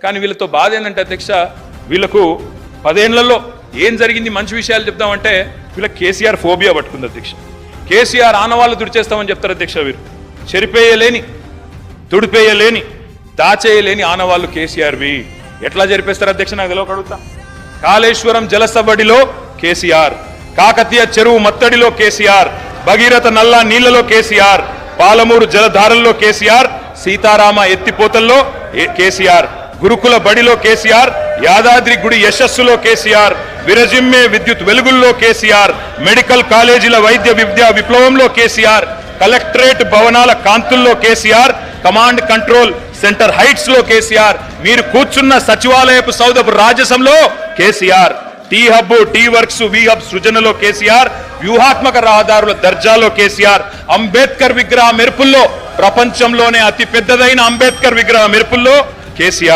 కానీ వీళ్ళతో బాధ ఏంటంటే అధ్యక్ష, వీళ్ళకు 10 ఏళ్లలో ఏం జరిగింది మంచి విషయాలు చెప్తామంటే వీళ్ళ కేసీఆర్ ఫోబియా పట్టుకుంది అధ్యక్ష. కేసీఆర్ ఆనవాళ్ళు తుడిచేస్తామని చెప్తారు అధ్యక్ష. వీరు చెరిపేయలేని, తుడిపేయలేని, దాచేయలేని ఆనవాళ్ళు కేసీఆర్వి. ఎట్లా జరిపేస్తారు అధ్యక్ష? నాకు తెలియక అడుగుతా. కాళేశ్వరం జలసబడిలో కేసీఆర్, కాకతీయ చెరువు మత్తడిలో కేసీఆర్, భగీరథ నల్లా నీళ్లలో కేసీఆర్, పాలమూరు జలధారల్లో కేసీఆర్, సీతారామ ఎత్తిపోతల్లో కేసీఆర్, గురుకుల బడిలో కేసీఆర్, యాదాద్రి గుడి యశస్సులో కేసీఆర్, విరజిమ్మే విద్యుత్ వెలుగుల్లో కేసీఆర్, మెడికల్ కాలేజీల వైద్య విద్యా విప్లవంలో కేసీఆర్, కలెక్టరేట్ భవనాల కాంతుల్లో KCR, command control center heights లో కేసీఆర్, మీరు కూర్చున్న సచివాలయపు సౌధపు రాజసంలో KCR, T hub, T works, we hub సృజనలో కేసీఆర్, వ్యూహాత్మక రహదారుల దర్జాలో కేసీఆర్, అంబేద్కర్ విగ్రహ మెరుపుల్లో, ప్రపంచంలోనే అతి పెద్దదైన అంబేద్కర్ విగ్రహ మెరుపుల్లో కేసీఆర్.